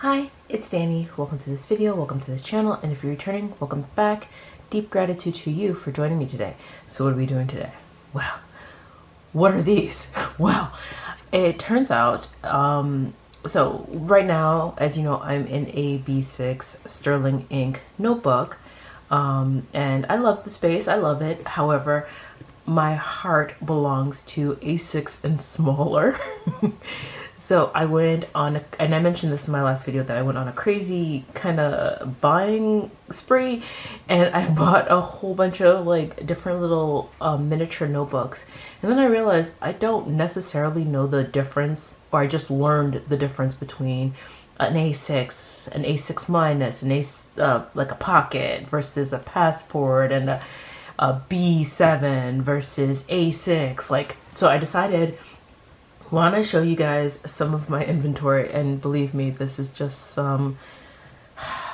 Hi, it's Danny. Welcome to this video, welcome to this channel, and if you're returning, welcome back. Deep gratitude to you for joining me today. So what are we doing today? Well, what are these? Well, it turns out, so right now, as you know, I'm in a B6 Sterling ink notebook, and I love the space, I love it. However, my heart belongs to A6 and smaller. So I went on, and I mentioned this in my last video, that I went on a crazy kind of buying spree, and I bought a whole bunch of like different little miniature notebooks. And then I realized I don't necessarily know the difference, or I just learned the difference between an A6, an A6 minus, an like a pocket versus a passport, and a B7 versus A6. Like, so I decided, why don't I show you guys some of my inventory, and believe me, this is just some,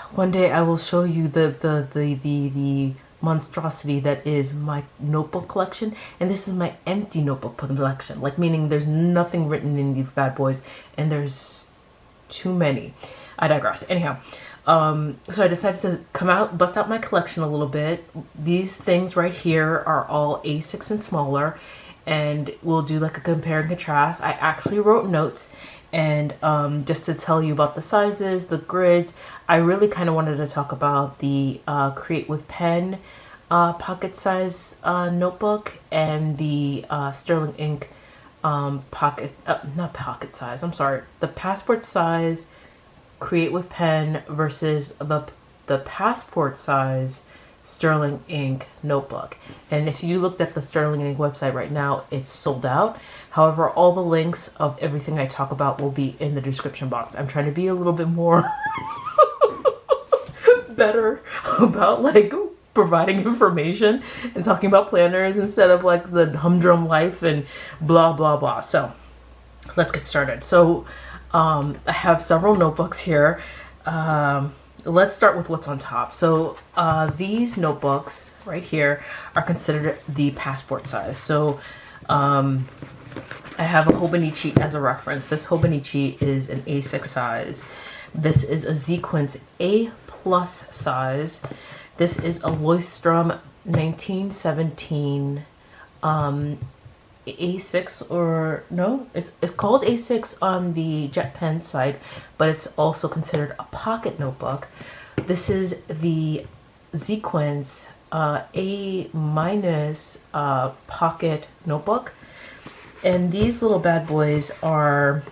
one day I will show you the monstrosity that is my notebook collection. And this is my empty notebook collection, like meaning there's nothing written in these bad boys, and there's too many. I digress. Anyhow, so I decided to come out, bust out my collection a little bit. These things right here are all A6 and smaller, and we'll do like a compare and contrast. I actually wrote notes, and just to tell you about the sizes, the grids. I really kind of wanted to talk about the Create with Pen pocket size notebook, and the Sterling ink pocket, not pocket size, I'm sorry, the passport size Create with Pen versus the passport size Sterling ink notebook. And if you looked at the Sterling ink website right now, it's sold out. However, all the links of everything I talk about will be in the description box. I'm trying to be a little bit more better about like providing information and talking about planners instead of like the humdrum life and blah blah blah. So let's get started. So I have several notebooks here. Let's start with what's on top. So these notebooks right here are considered the passport size. So I have a Hobonichi as a reference. This Hobonichi is an A6 size. This is a Zequenze A+ size. This is a Leuchtturm 1917 A6, or no, it's called A6 on the JetPen site, but it's also considered a pocket notebook. This is the Zequenze A- pocket notebook, and these little bad boys are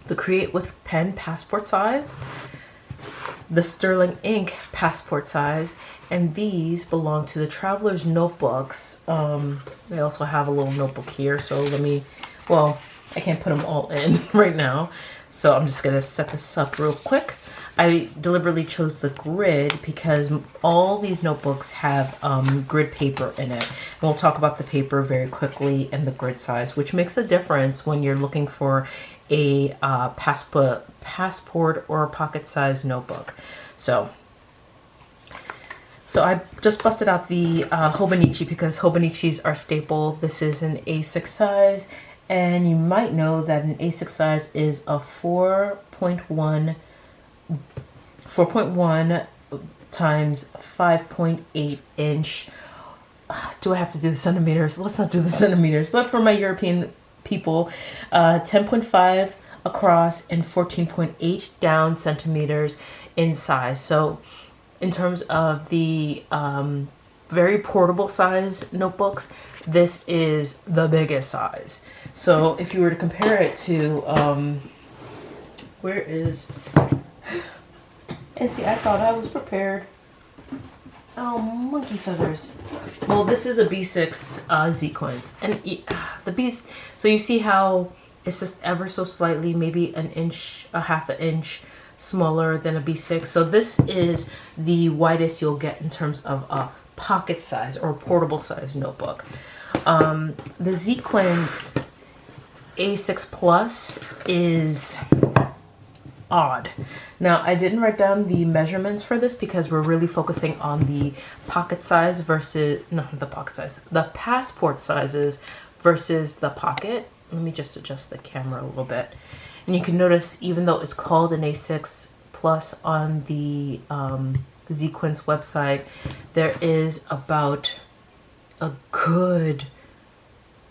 the Create with Pen passport size, the Sterling ink passport size, and these belong to the Traveler's notebooks. I also have a little notebook here, so let me, well, I can't put them all in right now, so I'm just gonna set this up real quick. I deliberately chose the grid because all these notebooks have grid paper in it. And we'll talk about the paper very quickly and the grid size, which makes a difference when you're looking for a passport or a pocket size notebook. So I just busted out the Hobonichi because Hobonichis are staple. This is an A6 size, and you might know that an A6 size is a 4.1 times 5.8 inch. Do I have to do the centimeters? Let's not do the centimeters, but for my European people, 10.5 across and 14.8 down centimeters in size. So in terms of the very portable size notebooks, this is the biggest size. So if you were to compare it to, where is, and see, I thought I was prepared. Oh, monkey feathers. Well, this is a B6 Zequenze, and the beast. So you see how it's just ever so slightly, maybe an inch, a half an inch smaller than a B6. So this is the widest you'll get in terms of a pocket size or portable size notebook. The Zequenze A6 Plus is odd. Now, I didn't write down the measurements for this because we're really focusing on the pocket size versus, not the pocket size, the passport sizes versus the pocket. Let me just adjust the camera a little bit. And you can notice, even though it's called an A6 Plus on the Zequenze website, there is about a good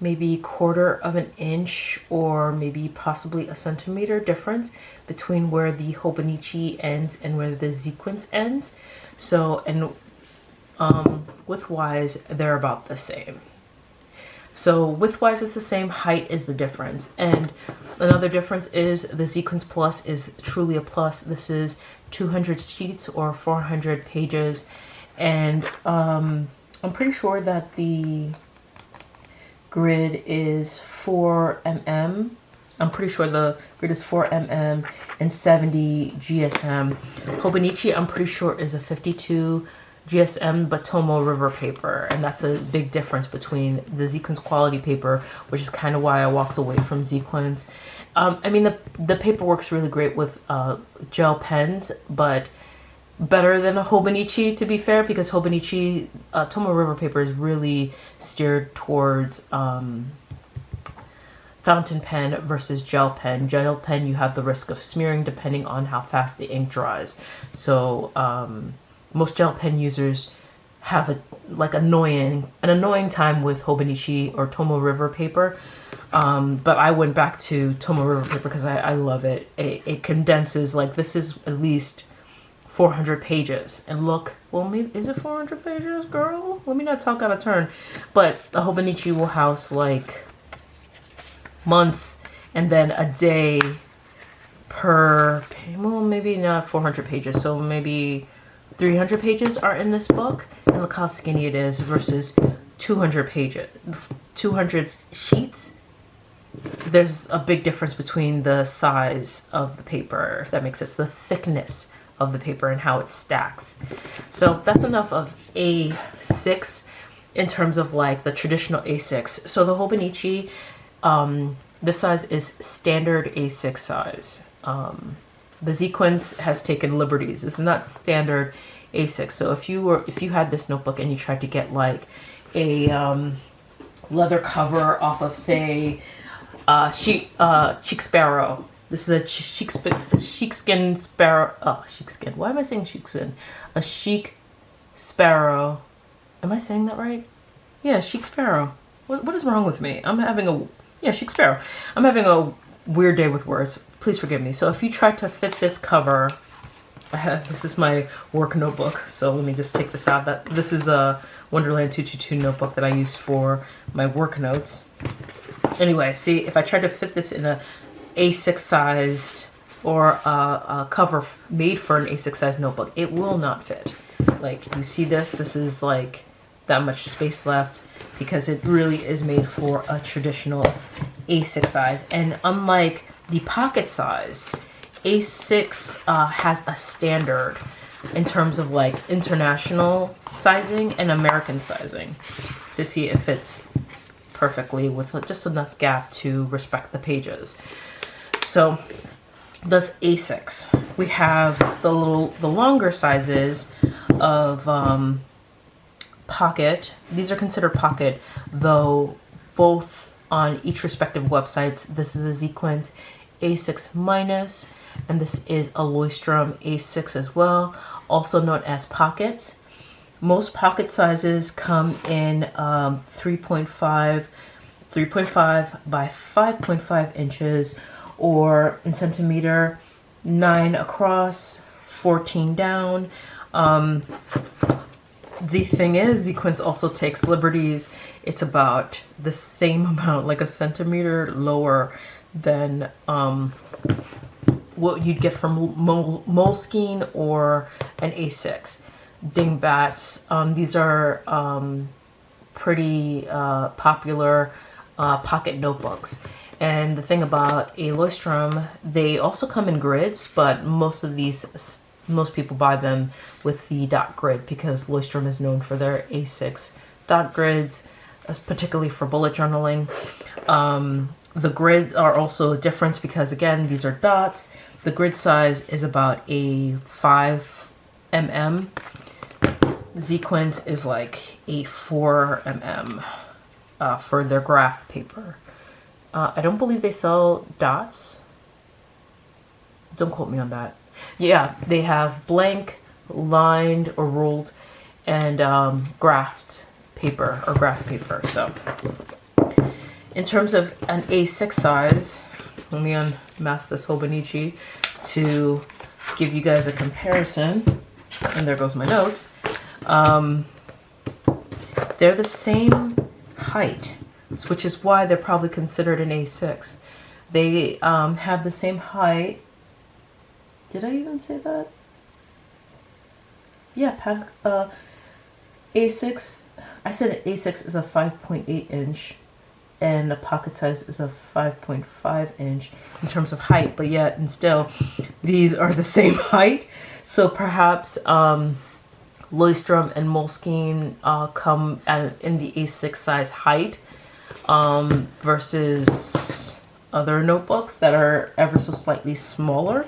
maybe 1/4 of an inch or maybe possibly a centimeter difference between where the Hobonichi ends and where the Zequenze ends. So, and width-wise, they're about the same. So width-wise, it's the same, height is the difference. And another difference is the Zequenze Plus is truly a plus. This is 200 sheets or 400 pages. And I'm pretty sure that the grid is 4 mm. I'm pretty sure the grid is 4 mm and 70 GSM. Hobonichi, I'm pretty sure, is a 52 GSM, but Tomo River paper, and that's a big difference between the Zequenze quality paper, which is kind of why I walked away from Zequenze. I mean, the paper works really great with gel pens, but better than a Hobonichi, to be fair, because Hobonichi, Tomo River paper is really steered towards fountain pen versus gel pen. Gel pen, you have the risk of smearing depending on how fast the ink dries. So most gel pen users have an annoying time with Hobonichi or Tomo River paper. But I went back to Tomo River paper because I love it. It condenses, like, this is at least 400 pages. And look, well, maybe, is it 400 pages, girl? Let me not talk out of turn. But the Hobonichi will house like months and then a day per, well, maybe not 400 pages. So maybe 300 pages are in this book. And look how skinny it is versus 200 pages, 200 sheets. There's a big difference between the size of the paper, if that makes sense, the thickness of the paper and how it stacks. So that's enough of A6 in terms of like the traditional A6. So the Hobonichi, this size is standard A6 size. The Zequenze has taken liberties. This is not standard A6. So if you had this notebook and you tried to get like a leather cover off of, say, Chic Sparrow. This is a sheepskin sparrow. Oh, sheepskin. Why am I saying sheepskin? A chic sparrow. Am I saying that right? Yeah, chic sparrow. What is wrong with me? Chic sparrow. I'm having a weird day with words. Please forgive me. So if you try to fit this cover, this is my work notebook. So let me just take this out. This is a Wonderland 222 notebook that I use for my work notes. Anyway, see, if I try to fit this in a A6 sized or a cover made for an A6 sized notebook, it will not fit. Like, you see this is like that much space left because it really is made for a traditional A6 size. And unlike the pocket size, A6 has a standard in terms of like international sizing and American sizing. So see, it fits perfectly with just enough gap to respect the pages. So that's A6. We have the longer sizes of pocket. These are considered pocket, though both on each respective websites. This is a Zequenze A6 minus, and this is a Leuchtturm A6 as well, also known as pockets. Most pocket sizes come in 3.5 by 5.5 inches, or in centimeter, 9 across, 14 down. The thing is, Zequenze also takes liberties. It's about the same amount, like a centimeter lower than what you'd get from Moleskine or an A6. Dingbats. These are pretty popular pocket notebooks. And the thing about a Leuchtturm, they also come in grids, but most people buy them with the dot grid because Leuchtturm is known for their A6 dot grids, particularly for bullet journaling. The grids are also a difference because, again, these are dots. The grid size is about a 5 mm. Zequenze is like a 4 mm for their graph paper. I don't believe they sell dots. Don't quote me on that. Yeah, they have blank, lined, or ruled, and graphed paper or graph paper. So in terms of an A6 size, let me unmask this Hobonichi to give you guys a comparison. And there goes my notes. They're the same height, which is why they're probably considered an A6. They have the same height. Did I even say that? Yeah, A6. I said an A6 is a 5.8 inch and the pocket size is a 5.5 inch in terms of height, but yet and still these are the same height. So perhaps Leuchtturm and Moleskine come in the A6 size height versus other notebooks that are ever so slightly smaller.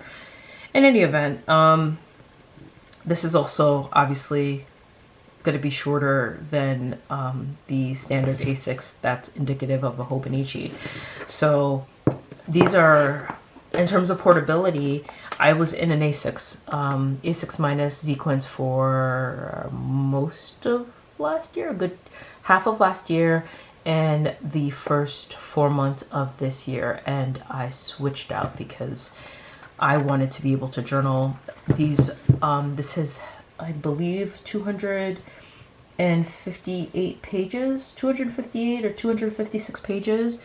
In any event, this is also obviously going to be shorter than the standard A6 that's indicative of a Hobonichi. So these are, in terms of portability, I was in an A6, A6 minus Zequenze for most of last year, a good half of last year, and the first 4 months of this year. And I switched out because I wanted to be able to journal. These, this is, I believe, 258 pages, 258 or 256 pages.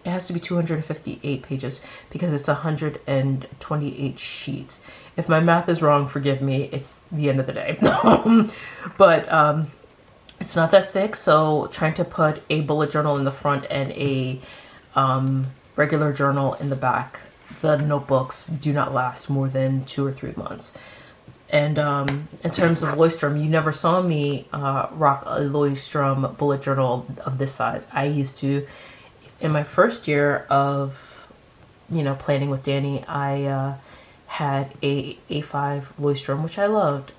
It has to be 258 pages because it's 128 sheets. If my math is wrong, forgive me. It's the end of the day. But it's not that thick, so trying to put a bullet journal in the front and a regular journal in the back, the notebooks do not last more than 2 or 3 months. And in terms of Leuchtturm, you never saw me rock a Leuchtturm bullet journal of this size. I used to, in my first year of, planning with Danny, I had a A5 Leuchtturm, which I loved.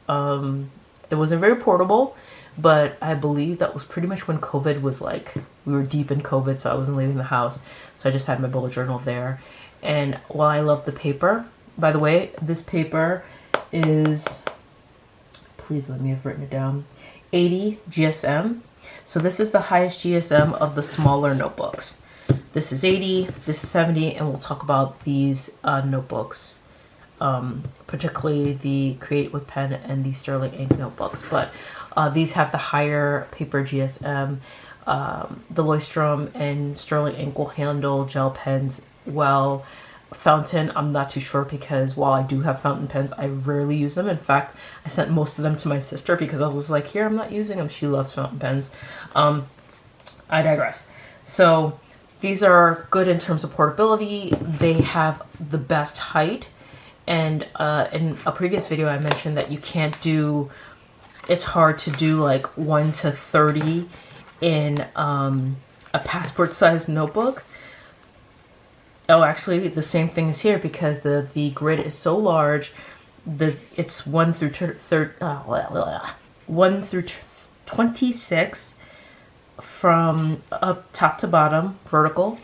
It wasn't very portable, but I believe that was pretty much when COVID was like, we were deep in COVID, so I wasn't leaving the house. So I just had my bullet journal there. And while I love the paper, by the way, this paper is, please let me have written it down, 80 GSM. So this is the highest GSM of the smaller notebooks. This is 80, this is 70, and we'll talk about these notebooks, particularly the Create with Pen and the Sterling Ink notebooks. But these have the higher paper GSM. The Leuchtturm and Sterling Ink will handle gel pens well. Fountain, I'm not too sure because while I do have fountain pens, I rarely use them. In fact, I sent most of them to my sister because I was like, here, I'm not using them. She loves fountain pens. I digress. So these are good in terms of portability. They have the best height. And in a previous video, I mentioned that you can't do, it's hard to do like 1 to 30 in a passport sized notebook. Oh, actually, the same thing is here because the grid is so large. It's 1 through 26 from up top to bottom vertical,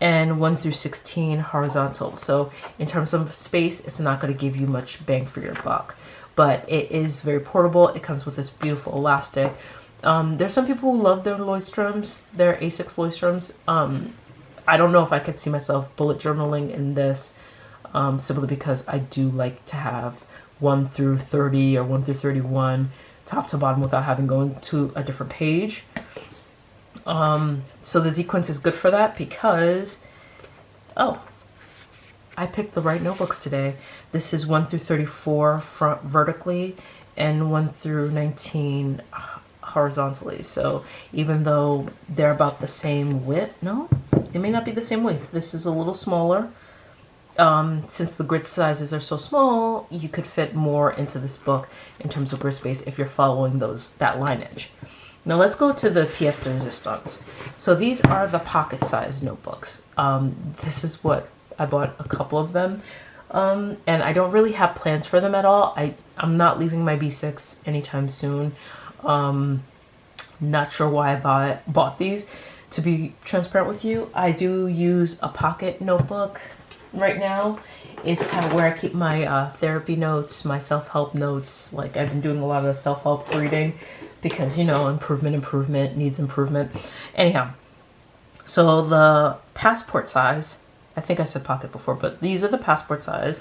and 1 through 16 horizontal. So in terms of space, it's not going to give you much bang for your buck, but it is very portable. It comes with this beautiful elastic. There's some people who love their Leuchtturms, their A6 Leuchtturms. I don't know if I could see myself bullet journaling in this, simply because I do like to have 1 through 30 or 1 through 31 top to bottom without having going to a different page. So the Zequenze is good for that because, oh, I picked the right notebooks today. This is 1 through 34 front vertically and 1 through 19 horizontally. So even though they're about the same width, no, they may not be the same width. This is a little smaller. Since the grid sizes are so small, you could fit more into this book in terms of grid space if you're following that lineage. Now let's go to the pièce de résistance. So these are the pocket size notebooks. This is what I bought, a couple of them. And I don't really have plans for them at all. I'm not leaving my B6 anytime soon. Not sure why I bought these. To be transparent with you, I do use a pocket notebook right now. It's where I keep my therapy notes, my self-help notes. Like, I've been doing a lot of self-help reading because, you know, improvement needs improvement. Anyhow, so the passport size, I think I said pocket before, but these are the passport size.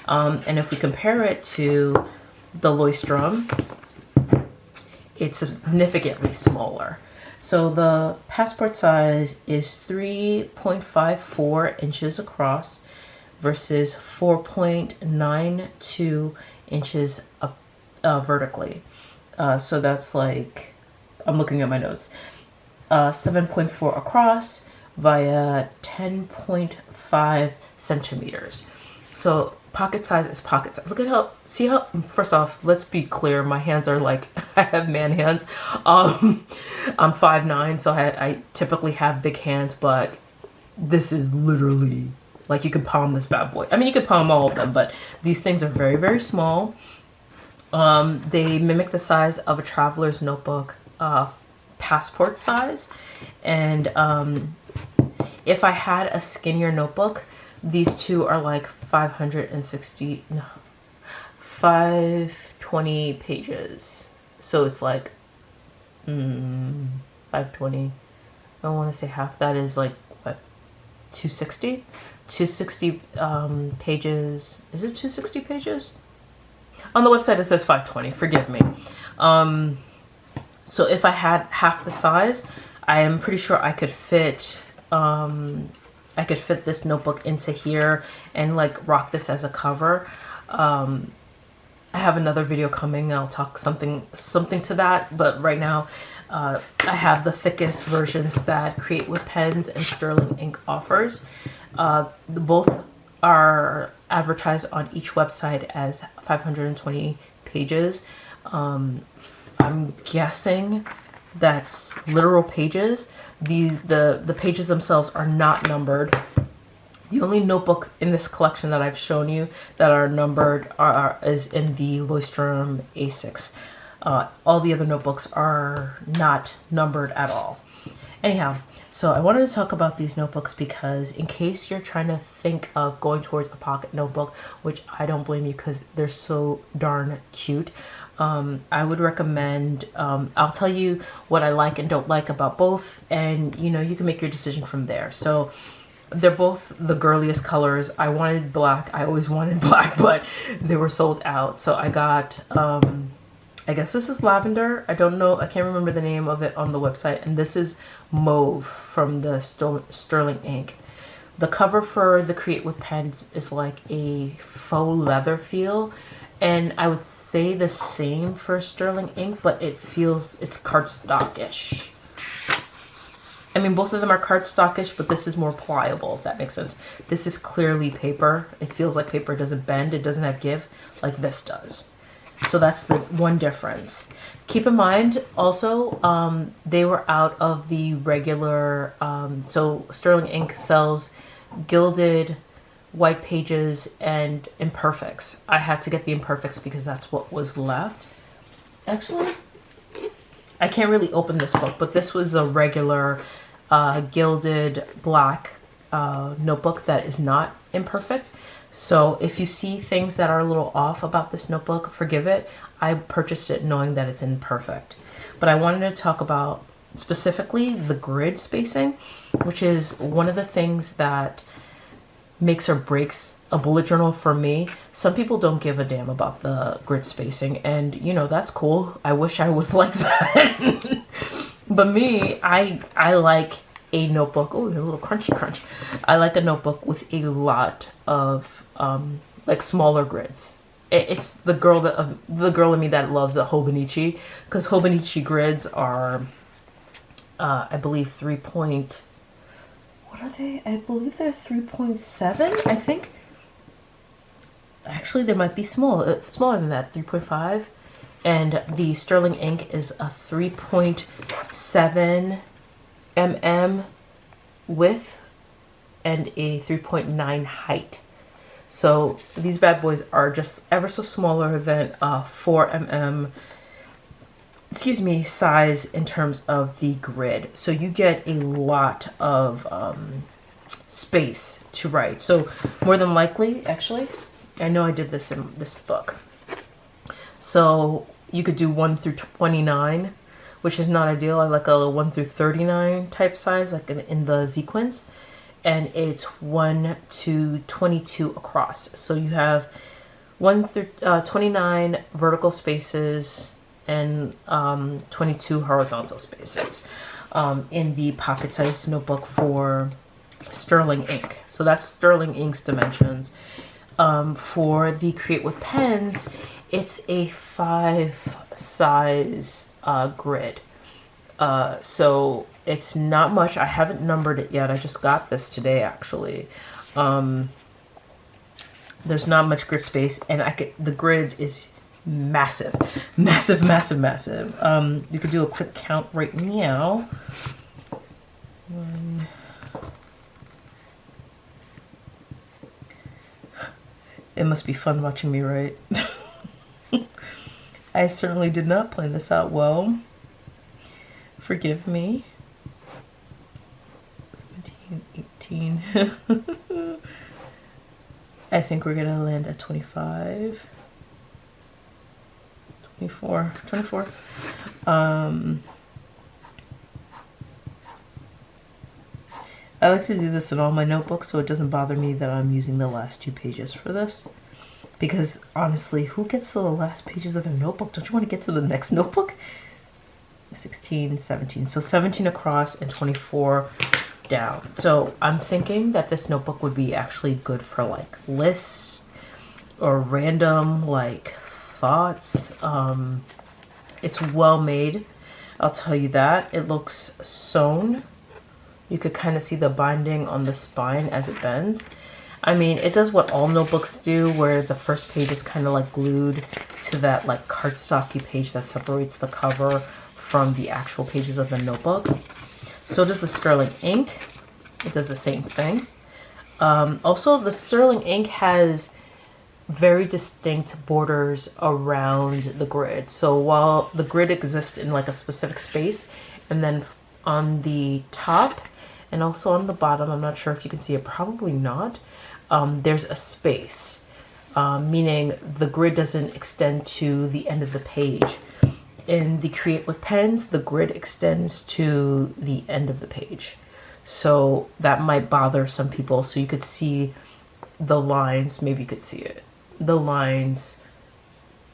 And if we compare it to the Leuchtturm, it's significantly smaller. So the passport size is 3.54 inches across versus 4.92 inches vertically. So that's like, I'm looking at my notes, 7.4 across via 10.5 centimeters. So pocket size is pocket size. Look at how, see how, first off, let's be clear, my hands are like, I have man hands. I'm 5'9", so I typically have big hands, but this is literally, like, you could palm this bad boy. I mean, you could palm all of them, but these things are very, very small. They mimic the size of a traveler's notebook, passport size. And if I had a skinnier notebook, these two are like 520 pages. So it's like 520. I want to say half that is like what, 260? 260 pages. Is it 260 pages? On the website it says 520. Forgive me. So if I had half the size, I am pretty sure I could fit this notebook into here and like rock this as a cover. I have another video coming. I'll talk something to that, but right now I have the thickest versions that Create with Pens and Sterling Ink offers. Both are advertised on each website as 520 pages. I'm guessing that's literal pages. The pages themselves are not numbered. The only notebook in this collection that I've shown you that are numbered is in the Leuchtturm A6. All the other notebooks are not numbered at all. Anyhow, so I wanted to talk about these notebooks because in case you're trying to think of going towards a pocket notebook, which I don't blame you because they're so darn cute, I would recommend, I'll tell you what I like and don't like about both, and you know, you can make your decision from there. So they're both the girliest colors. I wanted black. I always wanted black, but they were sold out. So I got, I guess this is lavender. I don't know. I can't remember the name of it on the website. And this is mauve from the Sterling Ink. The cover for the Create with Pens is like a faux leather feel. And I would say the same for Sterling Ink, but it feels, it's cardstock-ish. I mean, both of them are cardstockish, but this is more pliable, if that makes sense. This is clearly paper. It feels like paper. It doesn't bend. It doesn't have give like this does. So that's the one difference. Keep in mind, also, they were out of the regular, so Sterling Ink sells gilded white pages and imperfects. I had to get the imperfects because that's what was left. Actually, I can't really open this book, but this was a regular gilded black notebook that is not imperfect. So if you see things that are a little off about this notebook, forgive it. I purchased it knowing that it's imperfect. But I wanted to talk about specifically the grid spacing, which is one of the things that makes or breaks a bullet journal for me. Some people don't give a damn about the grid spacing, and you know, that's cool. I wish I was like that. But me, I like a notebook. Oh, a little crunchy crunch. I like a notebook with a lot of like smaller grids. It's the girl in me that loves a Hobonichi, because Hobonichi grids are I believe what are they? I believe they're 3.7, I think. Actually, they might be smaller than that, 3.5. And the Sterling Ink is a 3.7 mm width and a 3.9 height. So these bad boys are just ever so smaller than a 4 mm, excuse me, size in terms of the grid. So you get a lot of space to write. So more than likely, actually, I know I did this in this book. So you could do 1 through 29, which is not ideal. I like a 1 through 39 type size, like in the Zequenze, and it's 1 to 22 across. So you have 1 through 29 vertical spaces and 22 horizontal spaces in the pocket-sized notebook for Sterling ink. So that's Sterling Ink's dimensions. For the Create with Pens, it's a 5 size grid. So it's not much. I haven't numbered it yet. I just got this today, actually. There's not much grid space, and the grid is massive, massive, massive, massive. You could do a quick count right now. It must be fun watching me write. I certainly did not plan this out well. Forgive me. 17, 18. I think we're gonna land at 25. 24. I like to do this in all my notebooks, so it doesn't bother me that I'm using the last 2 pages for this. Because honestly, who gets to the last pages of their notebook? Don't you want to get to the next notebook? 16, 17. So 17 across and 24 down. So I'm thinking that this notebook would be actually good for like lists or random like thoughts. It's well made, I'll tell you that. It looks sewn. You could kind of see the binding on the spine as it bends. I mean, it does what all notebooks do, where the first page is kind of like glued to that like cardstocky page that separates the cover from the actual pages of the notebook. So does the Sterling ink. It does the same thing. Also, the Sterling ink has very distinct borders around the grid. So while the grid exists in like a specific space, and then on the top and also on the bottom, I'm not sure if you can see it, probably not, there's a space, meaning the grid doesn't extend to the end of the page. In the Create with Pens, the grid extends to the end of the page. So that might bother some people. So you could see the lines, maybe you could see it, the lines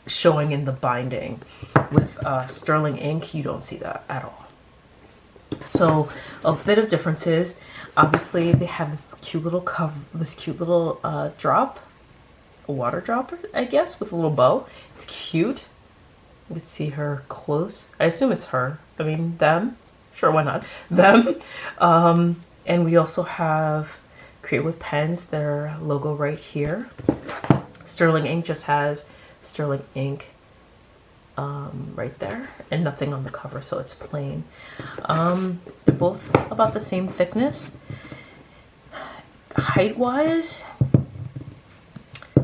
showing in the binding. With Sterling ink, you don't see that at all. So a bit of differences. Obviously, they have this cute little cover, this cute little drop, a water dropper, I guess, with a little bow. It's cute. You can see her close. I assume it's her. I mean, them. Sure, why not? Them. And we also have Create with Pens, their logo right here. Sterling ink just has Sterling ink right there, and nothing on the cover, so it's plain. They're both about the same thickness. Height-wise,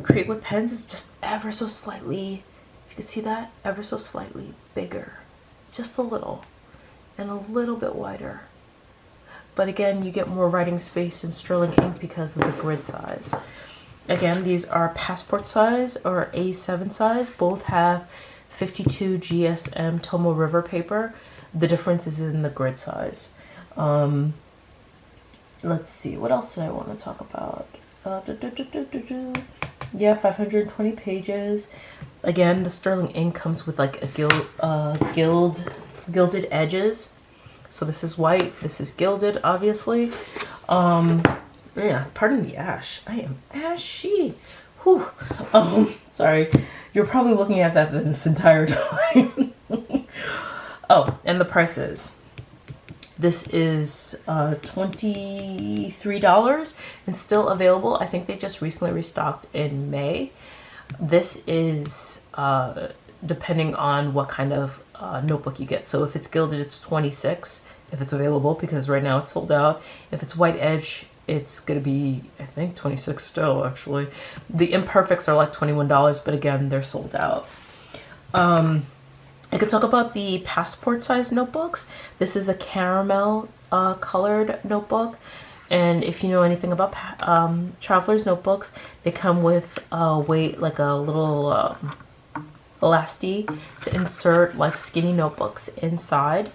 Create with Pens is just ever so slightly, if you can see that, ever so slightly bigger. Just a little. And a little bit wider. But again, you get more writing space in Sterling ink because of the grid size. Again, these are passport size or A7 size. Both have 52 GSM Tomo River paper. The difference is in the grid size. Let's see, what else did I want to talk about? Yeah, 520 pages. Again, the Sterling ink comes with like a gilded edges. So this is white, this is gilded, obviously. Yeah, pardon the ash. I am ashy. Whew. Sorry. You're probably looking at that this entire time. Oh, and the prices. This is $23 and still available. I think they just recently restocked in May. This is depending on what kind of notebook you get. So if it's gilded, it's $26 if it's available, because right now it's sold out. If it's white edge, it's gonna be, I think, $26 still, actually. The imperfects are like $21, but again, they're sold out. I could talk about the passport size notebooks. This is a caramel colored notebook. And if you know anything about traveler's notebooks, they come with a weight, like a little elasty to insert like skinny notebooks inside.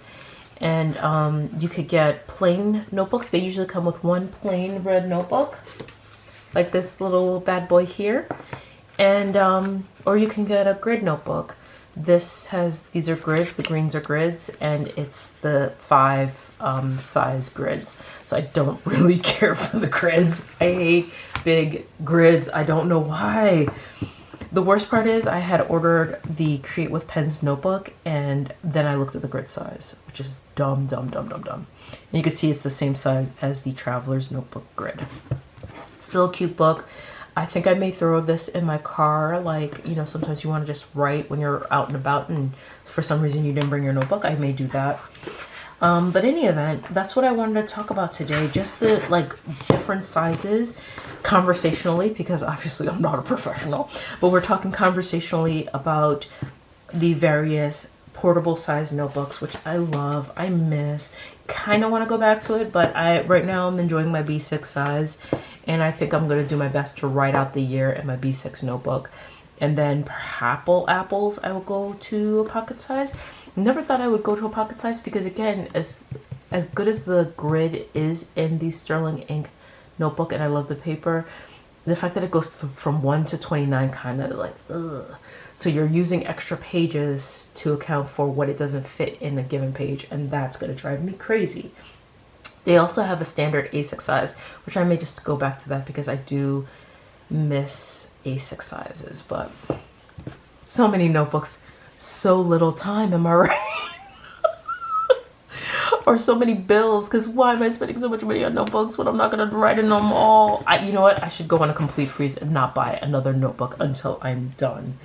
And you could get plain notebooks. They usually come with one plain red notebook, like this little bad boy here. And or you can get a grid notebook. These are grids, the greens are grids, and it's the 5 size grids. So I don't really care for the grids. I hate big grids. I don't know why. The worst part is I had ordered the Create with Pens notebook, and then I looked at the grid size, which is dumb. And you can see it's the same size as the Traveler's Notebook grid. Still a cute book. I think I may throw this in my car, like, you know, sometimes you want to just write when you're out and about and for some reason you didn't bring your notebook. I may do that. But in any event, that's what I wanted to talk about today. Just the like different sizes conversationally, because obviously I'm not a professional, but we're talking conversationally about the various portable size notebooks, which I love, I miss, kind of want to go back to it, but right now I'm enjoying my B6 size, and I think I'm going to do my best to write out the year in my B6 notebook, and then perhaps apples I will go to a pocket size. Never thought I would go to a pocket size because, again, as good as the grid is in the Sterling ink notebook, and I love the paper, the fact that it goes from 1 to 29 kind of like, ugh. So you're using extra pages to account for what it doesn't fit in a given page, and that's going to drive me crazy. They also have a standard A6 size, which I may just go back to that because I do miss A6 sizes, but so many notebooks, so little time, am I right? Or so many bills, because why am I spending so much money on notebooks when I'm not going to write in them all? You know what? I should go on a complete freeze and not buy another notebook until I'm done.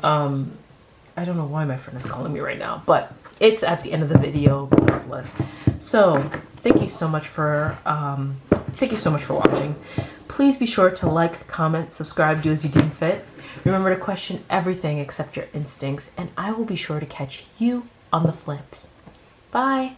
I don't know why my friend is calling me right now, but it's at the end of the video regardless. So thank you so much for watching. Please be sure to like, comment, subscribe, do as you deem fit. Remember to question everything except your instincts, and I will be sure to catch you on the flips. Bye.